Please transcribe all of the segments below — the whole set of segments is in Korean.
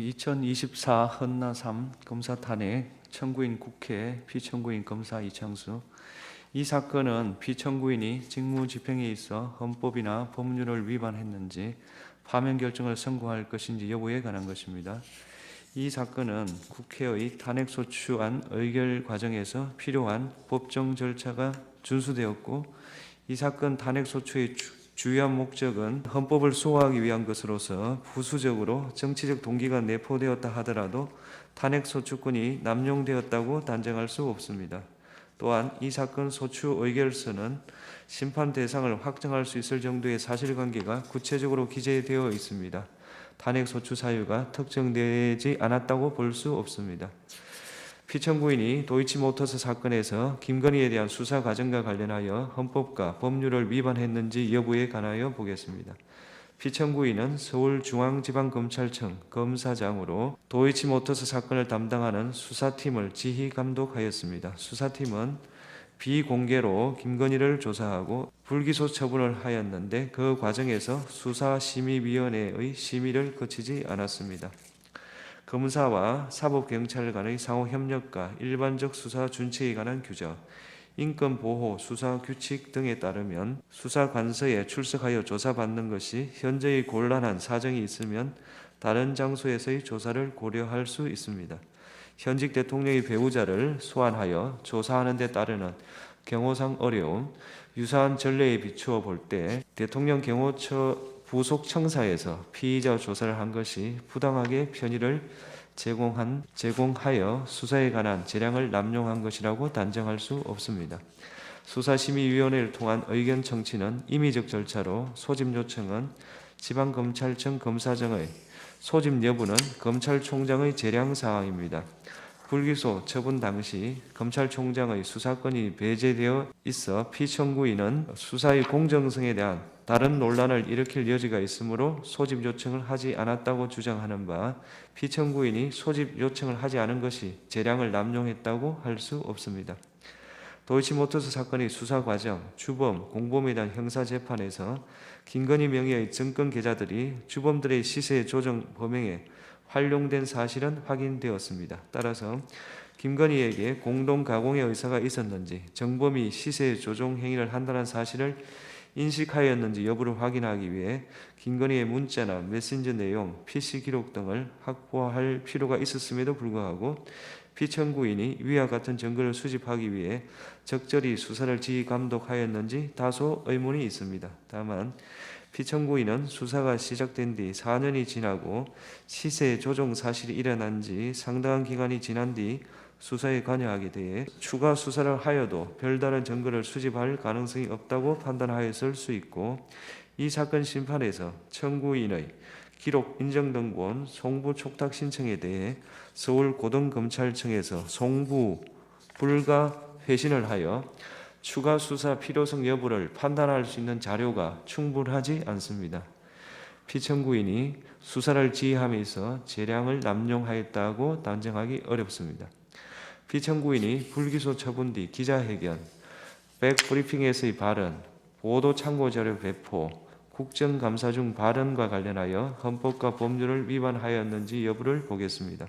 2024 헌나 3 검사 탄핵, 청구인 국회, 피청구인 검사 이창수. 이 사건은 피청구인이 직무집행에 있어 헌법이나 법률을 위반했는지 파면 결정을 선고할 것인지 여부에 관한 것입니다. 이 사건은 국회의 탄핵소추안 의결 과정에서 필요한 법정 절차가 준수되었고, 이 사건 탄핵소추의 주요한 목적은 헌법을 수호하기 위한 것으로서 부수적으로 정치적 동기가 내포되었다 하더라도 탄핵소추권이 남용되었다고 단정할 수 없습니다. 또한 이 사건 소추 의결서는 심판 대상을 확정할 수 있을 정도의 사실관계가 구체적으로 기재되어 있습니다. 탄핵소추 사유가 특정되지 않았다고 볼 수 없습니다. 피청구인이 도이치모터스 사건에서 김건희에 대한 수사 과정과 관련하여 헌법과 법률을 위반했는지 여부에 관하여 보겠습니다. 피청구인은 서울중앙지방검찰청 검사장으로 도이치모터스 사건을 담당하는 수사팀을 지휘 감독하였습니다. 수사팀은 비공개로 김건희를 조사하고 불기소 처분을 하였는데, 그 과정에서 수사심의위원회의 심의를 거치지 않았습니다. 검사와 사법경찰 간의 상호협력과 일반적 수사 준칙에 관한 규정, 인권보호 수사규칙 등에 따르면 수사관서에 출석하여 조사받는 것이 현재의 곤란한 사정이 있으면 다른 장소에서의 조사를 고려할 수 있습니다. 현직 대통령의 배우자를 소환하여 조사하는 데 따르는 경호상 어려움, 유사한 전례에 비추어 볼 때 대통령 경호처 부속 청사에서 피의자 조사를 한 것이 부당하게 편의를 제공하여 수사에 관한 재량을 남용한 것이라고 단정할 수 없습니다. 수사심의위원회를 통한 의견 청취는 임의적 절차로, 소집 요청은 지방검찰청 검사장의, 소집 여부는 검찰총장의 재량 사항입니다. 불기소 처분 당시 검찰총장의 수사권이 배제되어 있어 피청구인은 수사의 공정성에 대한 다른 논란을 일으킬 여지가 있으므로 소집 요청을 하지 않았다고 주장하는 바, 피청구인이 소집 요청을 하지 않은 것이 재량을 남용했다고 할 수 없습니다. 도이치모터스 사건의 수사 과정, 주범, 공범에 대한 형사재판에서 김건희 명의의 증권 계좌들이 주범들의 시세 조정 범행에 활용된 사실은 확인되었습니다. 따라서 김건희에게 공동 가공의 의사가 있었는지, 정범이 시세 조정 행위를 한다는 사실을 인식하였는지 여부를 확인하기 위해 김건희의 문자나 메신저 내용, PC 기록 등을 확보할 필요가 있었음에도 불구하고 피청구인이 위와 같은 증거를 수집하기 위해 적절히 수사를 지휘 감독하였는지 다소 의문이 있습니다. 다만 피청구인은 수사가 시작된 뒤 4년이 지나고 시세 조정 사실이 일어난 지 상당한 기간이 지난 뒤 수사에 관여하게 돼 추가 수사를 하여도 별다른 증거를 수집할 가능성이 없다고 판단하였을 수 있고, 이 사건 심판에서 청구인의 기록 인정등본 송부 촉탁 신청에 대해 서울고등검찰청에서 송부 불가 회신을 하여 추가 수사 필요성 여부를 판단할 수 있는 자료가 충분하지 않습니다. 피청구인이 수사를 지휘함에 있어 재량을 남용하였다고 단정하기 어렵습니다. 피청구인이 불기소 처분 뒤 기자회견, 백브리핑에서의 발언, 보도 참고 자료 배포, 국정감사 중 발언과 관련하여 헌법과 법률을 위반하였는지 여부를 보겠습니다.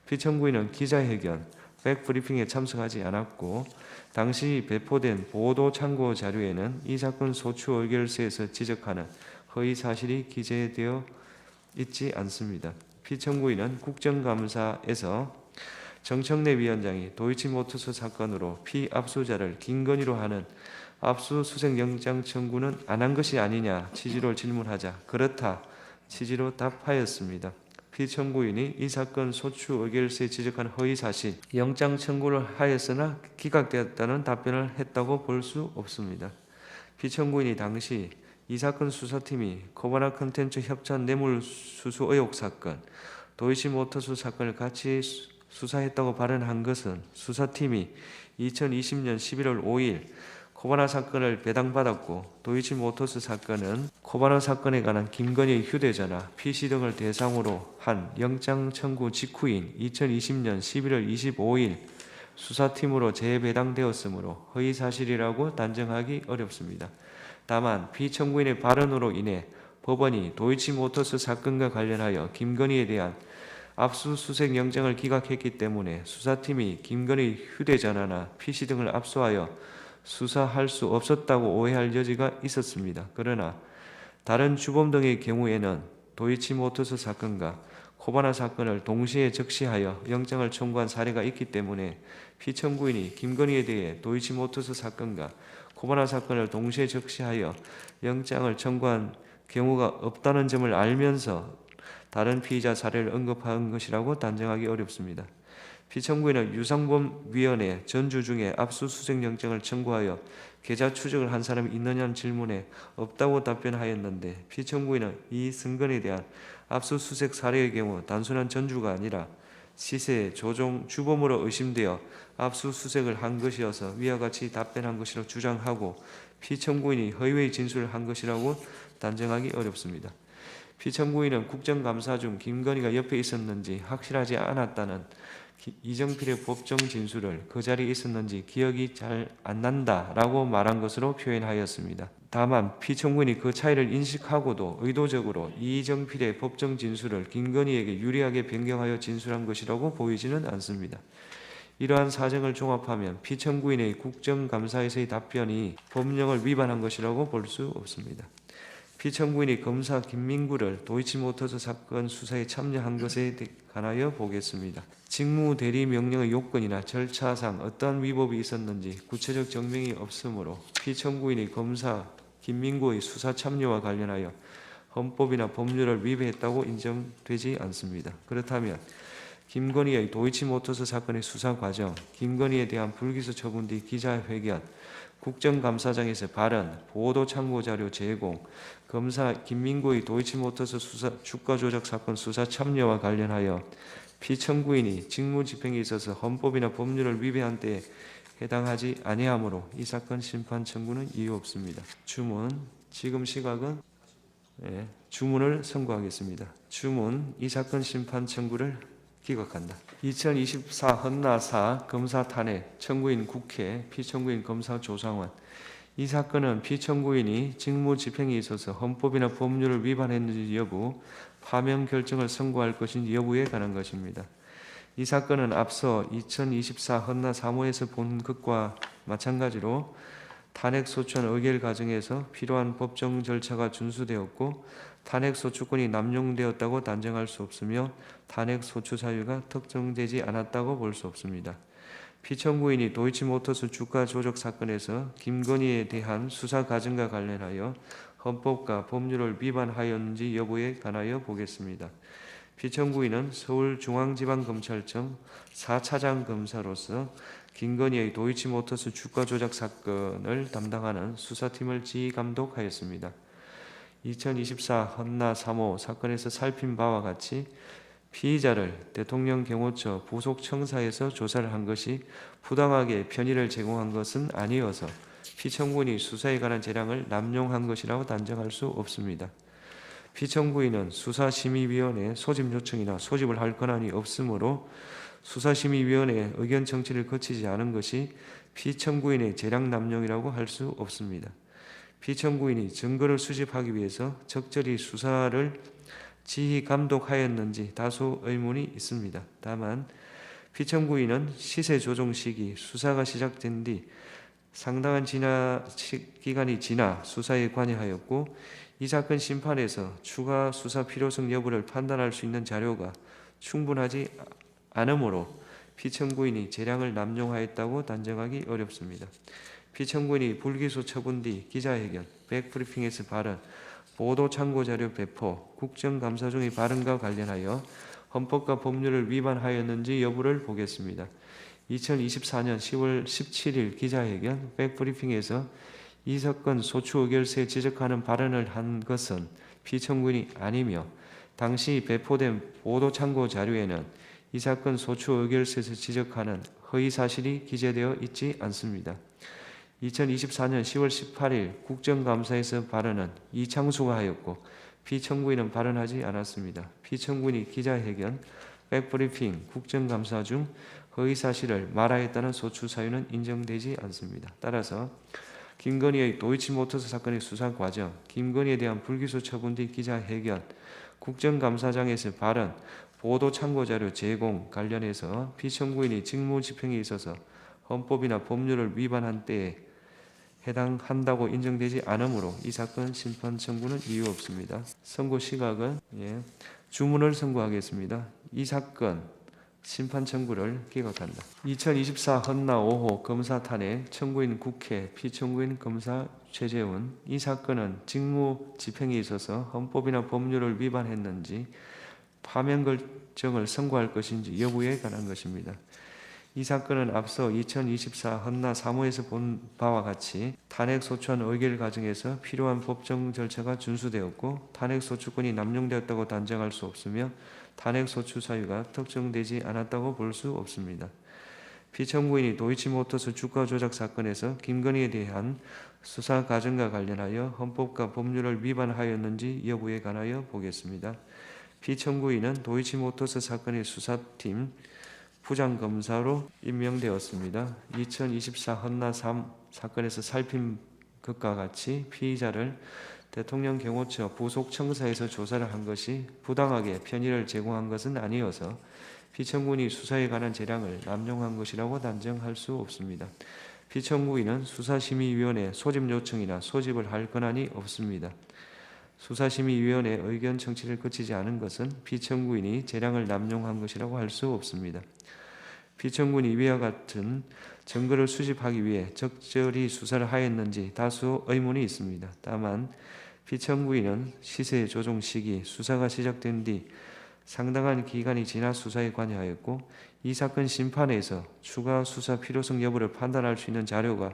피청구인은 기자회견, 백브리핑에 참석하지 않았고, 당시 배포된 보도 참고 자료에는 이 사건 소추 의결서에서 지적하는 허위 사실이 기재되어 있지 않습니다. 피청구인은 국정감사에서 정청래 위원장이 도이치모터스 사건으로 피압수자를 김건희로 하는 압수수색 영장 청구는 안 한 것이 아니냐 취지로 질문하자 그렇다 취지로 답하였습니다. 피청구인이 이 사건 소추 의결서에 지적한 허위 사실, 영장 청구를 하였으나 기각되었다는 답변을 했다고 볼 수 없습니다. 피청구인이 당시 이 사건 수사팀이 코바나 컨텐츠 협찬 뇌물수수 의혹 사건, 도이치모터스 사건을 같이 수사했다고 발언한 것은 수사팀이 2020년 11월 5일 코바나 사건을 배당받았고, 도이치모터스 사건은 코바나 사건에 관한 김건희의 휴대전화, PC 등을 대상으로 한 영장 청구 직후인 2020년 11월 25일 수사팀으로 재배당되었으므로 허위사실이라고 단정하기 어렵습니다. 다만 피청구인의 발언으로 인해 법원이 도이치모터스 사건과 관련하여 김건희에 대한 압수수색 영장을 기각했기 때문에 수사팀이 김건희 휴대전화나 PC 등을 압수하여 수사할 수 없었다고 오해할 여지가 있었습니다. 그러나 다른 주범 등의 경우에는 도이치모터스 사건과 코바나 사건을 동시에 적시하여 영장을 청구한 사례가 있기 때문에 피청구인이 김건희에 대해 도이치모터스 사건과 코바나 사건을 동시에 적시하여 영장을 청구한 경우가 없다는 점을 알면서 다른 피의자 사례를 언급한 것이라고 단정하기 어렵습니다. 피청구인은 유상범위원회 전주 중에 압수수색 영장을 청구하여 계좌 추적을 한 사람이 있느냐는 질문에 없다고 답변하였는데, 피청구인은 이 승건에 대한 압수수색 사례의 경우 단순한 전주가 아니라 시세, 조종, 주범으로 의심되어 압수수색을 한 것이어서 위와 같이 답변한 것이라고 주장하고 피청구인이 허위의 진술을 한 것이라고 단정하기 어렵습니다. 피청구인은 국정감사 중 김건희가 옆에 있었는지 확실하지 않았다는 이정필의 법정 진술을 그 자리에 있었는지 기억이 잘 안 난다라고 말한 것으로 표현하였습니다. 다만 피청구인이 그 차이를 인식하고도 의도적으로 이정필의 법정 진술을 김건희에게 유리하게 변경하여 진술한 것이라고 보이지는 않습니다. 이러한 사정을 종합하면 피청구인의 국정감사에서의 답변이 법령을 위반한 것이라고 볼 수 없습니다. 피청구인이 검사 김민구를 도이치모터스 사건 수사에 참여한 것에 관하여 보겠습니다. 직무대리 명령의 요건이나 절차상 어떠한 위법이 있었는지 구체적 증명이 없으므로 피청구인이 검사 김민구의 수사 참여와 관련하여 헌법이나 법률을 위배했다고 인정되지 않습니다. 그렇다면 김건희의 도이치모터스 사건의 수사 과정, 김건희에 대한 불기소 처분 뒤 기자회견, 국정감사장에서 발언, 보도 참고 자료 제공, 검사 김민구의 도이치모터스 수사 주가 조작 사건 수사 참여와 관련하여 피청구인이 직무집행에 있어서 헌법이나 법률을 위배한 때에 해당하지 아니하므로 이 사건 심판 청구는 이유 없습니다. 주문, 지금 시각은 주문을 선고하겠습니다. 주문, 이 사건 심판 청구를 기각한다. 2024 헌나사 검사 탄핵, 청구인 국회, 피청구인 검사 조상원. 이 사건은 피청구인이 직무집행에 있어서 헌법이나 법률을 위반했는지 여부, 파면 결정을 선고할 것인지 여부에 관한 것입니다. 이 사건은 앞서 2024 헌나 사무에서 본 것과 마찬가지로 탄핵소추안 의결 과정에서 필요한 법정 절차가 준수되었고 탄핵소추권이 남용되었다고 단정할 수 없으며 탄핵소추 사유가 특정되지 않았다고 볼 수 없습니다. 피청구인이 도이치모터스 주가 조작 사건에서 김건희에 대한 수사 과정과 관련하여 헌법과 법률을 위반하였는지 여부에 관하여 보겠습니다. 피청구인은 서울중앙지방검찰청 4차장 검사로서 김건희의 도이치모터스 주가 조작 사건을 담당하는 수사팀을 지휘감독하였습니다. 2024 헌나 3호 사건에서 살핀 바와 같이 피의자를 대통령 경호처 부속 청사에서 조사를 한 것이 부당하게 편의를 제공한 것은 아니어서 피청구인이 수사에 관한 재량을 남용한 것이라고 단정할 수 없습니다. 피청구인은 수사심의위원회 소집 요청이나 소집을 할 권한이 없으므로 수사심의위원회 의견 청취를 거치지 않은 것이 피청구인의 재량 남용이라고 할 수 없습니다. 피청구인이 증거를 수집하기 위해서 적절히 수사를 지휘 감독하였는지 다소 의문이 있습니다. 다만 피청구인은 시세 조정 시기 수사가 시작된 뒤 상당한 기간이 지나 수사에 관여하였고 이 사건 심판에서 추가 수사 필요성 여부를 판단할 수 있는 자료가 충분하지 않으므로 피청구인이 재량을 남용하였다고 단정하기 어렵습니다. 피청구인이 불기소 처분 뒤 기자회견, 백브리핑에서 발언, 보도 참고 자료 배포, 국정감사 중의 발언과 관련하여 헌법과 법률을 위반하였는지 여부를 보겠습니다. 2024년 10월 17일 기자회견, 백브리핑에서 이 사건 소추 의결서에 지적하는 발언을 한 것은 피청구인이 아니며 당시 배포된 보도 참고 자료에는 이 사건 소추 의결서에서 지적하는 허위 사실이 기재되어 있지 않습니다. 2024년 10월 18일 국정감사에서 발언은 이창수가 하였고 피청구인은 발언하지 않았습니다. 피청구인이 기자회견, 백브리핑, 국정감사 중 허위사실을 말하였다는 소추 사유는 인정되지 않습니다. 따라서 김건희의 도이치모터스 사건의 수사 과정, 김건희에 대한 불기소 처분 뒤 기자회견, 국정감사장에서 발언, 보도 참고 자료 제공 관련해서 피청구인이 직무 집행에 있어서 헌법이나 법률을 위반한 때에 해당한다고 인정되지 않으므로 이 사건 심판 청구는 이유 없습니다. 선고 시각은 주문을 선고하겠습니다. 이 사건 심판 청구를 기각한다. 2024 헌나 5호 검사 탄핵 청구인 국회 피청구인 검사 최재훈. 이 사건은 직무 집행에 있어서 헌법이나 법률을 위반했는지 파면 결정을 선고할 것인지 여부에 관한 것입니다. 이 사건은 앞서 2024 헌나 3호에서 본 바와 같이 탄핵 소추안 의결 과정에서 필요한 법정 절차가 준수되었고 탄핵 소추권이 남용되었다고 단정할 수 없으며 탄핵 소추 사유가 특정되지 않았다고 볼 수 없습니다. 피청구인이 도이치모터스 주가 조작 사건에서 김건희에 대한 수사 과정과 관련하여 헌법과 법률을 위반하였는지 여부에 관하여 보겠습니다. 피청구인은 도이치모터스 사건의 수사팀 부장검사로 임명되었습니다. 2024 헌나 3 사건에서 살핀 것과 같이 피의자를 대통령 경호처 부속 청사에서 조사를 한 것이 부당하게 편의를 제공한 것은 아니어서 피청구인이 수사에 관한 재량을 남용한 것이라고 단정할 수 없습니다. 피청구인은 수사심의위원회 소집 요청이나 소집을 할 권한이 없습니다. 수사심의위원회 의견 청취를 거치지 않은 것은 피청구인이 재량을 남용한 것이라고 할 수 없습니다. 피청구인이 위와 같은 증거를 수집하기 위해 적절히 수사를 하였는지 다수 의문이 있습니다. 다만 피청구인은 시세 조정 시기 수사가 시작된 뒤 상당한 기간이 지나 수사에 관여하였고 이 사건 심판에서 추가 수사 필요성 여부를 판단할 수 있는 자료가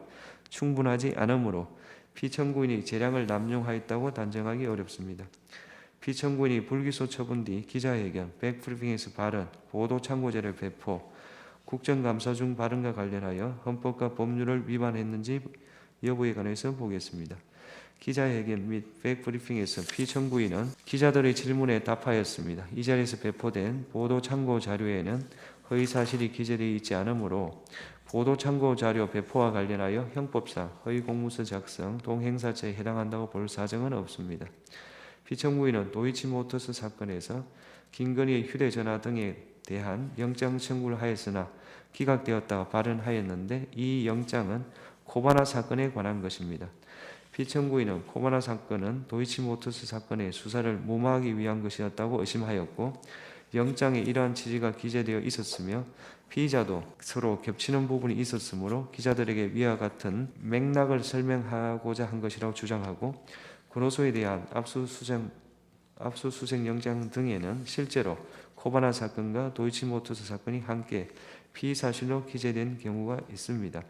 충분하지 않으므로 피청구인이 재량을 남용하였다고 단정하기 어렵습니다. 피청구인이 불기소 처분 뒤 기자회견, 백브리핑에서 발언, 보도 참고자료 배포, 국정감사 중 발언과 관련하여 헌법과 법률을 위반했는지 여부에 관해서 보겠습니다. 기자회견 및 백브리핑에서 피청구인은 기자들의 질문에 답하였습니다. 이 자리에서 배포된 보도 참고 자료에는 허위사실이 기재되어 있지 않으므로 보도 참고 자료 배포와 관련하여 형법상 허위공문서 작성, 동행사죄에 해당한다고 볼 사정은 없습니다. 피청구인은 도이치모터스 사건에서 김건희의 휴대전화 등에 대한 영장 청구를 하였으나 기각되었다고 발언하였는데 이 영장은 코바나 사건에 관한 것입니다. 피청구인은 코바나 사건은 도이치모터스 사건의 수사를 무마하기 위한 것이었다고 의심하였고 영장에 이러한 취지가 기재되어 있었으며 피의자도 서로 겹치는 부분이 있었으므로 기자들에게 위와 같은 맥락을 설명하고자 한 것이라고 주장하고 군호소에 대한 압수수색 영장 등에는 실제로 코바나 사건과 도이치모터스 사건이 함께 피의사실로 기재된 경우가 있습니다.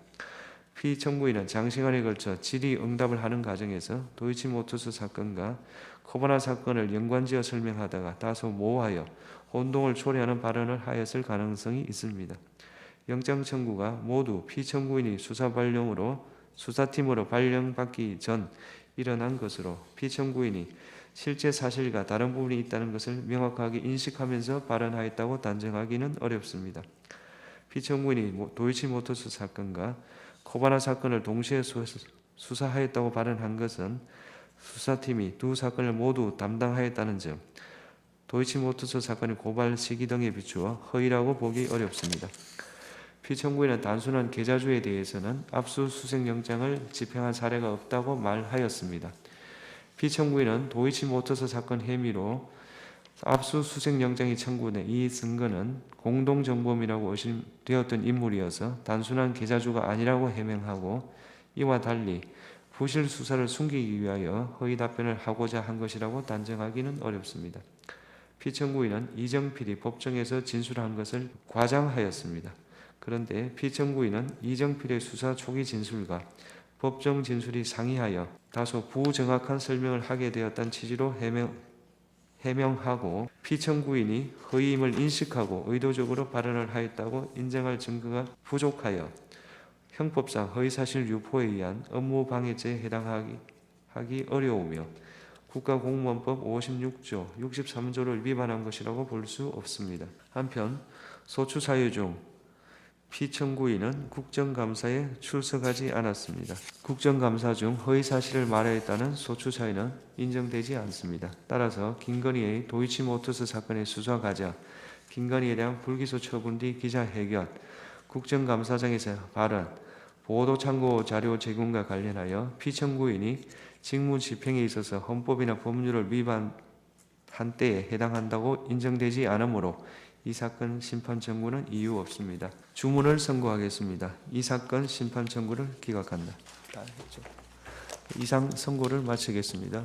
피청구인은 장시간에 걸쳐 질의응답을 하는 과정에서 도이치모터스 사건과 코바나 사건을 연관지어 설명하다가 다소 모호하여 혼동을 초래하는 발언을 하였을 가능성이 있습니다. 영장 청구가 모두 피청구인이 수사팀으로 발령받기 전 일어난 것으로 피청구인이 실제 사실과 다른 부분이 있다는 것을 명확하게 인식하면서 발언하였다고 단정하기는 어렵습니다. 피청구인이 도이치모터스 사건과 코바나 사건을 동시에 수사하였다고 발언한 것은 수사팀이 두 사건을 모두 담당하였다는 점, 도이치모터스 사건의 고발 시기 등에 비추어 허위라고 보기 어렵습니다. 피청구인은 단순한 계좌주에 대해서는 압수수색 영장을 집행한 사례가 없다고 말하였습니다. 피청구인은 도이치모터스 사건 혐의로 압수수색 영장이 청구된 이 증거는 공동정범이라고 의심되었던 인물이어서 단순한 계좌주가 아니라고 해명하고 이와 달리 부실 수사를 숨기기 위하여 허위 답변을 하고자 한 것이라고 단정하기는 어렵습니다. 피청구인은 이정필이 법정에서 진술한 것을 과장하였습니다. 그런데 피청구인은 이정필의 수사 초기 진술과 법정 진술이 상이하여 다소 부정확한 설명을 하게 되었다는 취지로 해명하고 피청구인이 허위임을 인식하고 의도적으로 발언을 하였다고 인정할 증거가 부족하여 형법상 허위사실 유포에 의한 업무방해죄에 해당하기 어려우며 국가공무원법 56조, 63조를 위반한 것이라고 볼 수 없습니다. 한편 소추사유 중 피청구인은 국정감사에 출석하지 않았습니다. 국정감사 중 허위사실을 말하였다는 소추사유는 인정되지 않습니다. 따라서 김건희의 도이치모터스 사건의 수사 과정, 김건희에 대한 불기소 처분 뒤 기자회견, 국정감사장에서 발언, 보도 참고 자료 제공과 관련하여 피청구인이 직무집행에 있어서 헌법이나 법률을 위반한 때에 해당한다고 인정되지 않으므로 이 사건 심판 청구는 이유 없습니다. 주문을 선고하겠습니다. 이 사건 심판 청구를 기각한다. 이상 선고를 마치겠습니다.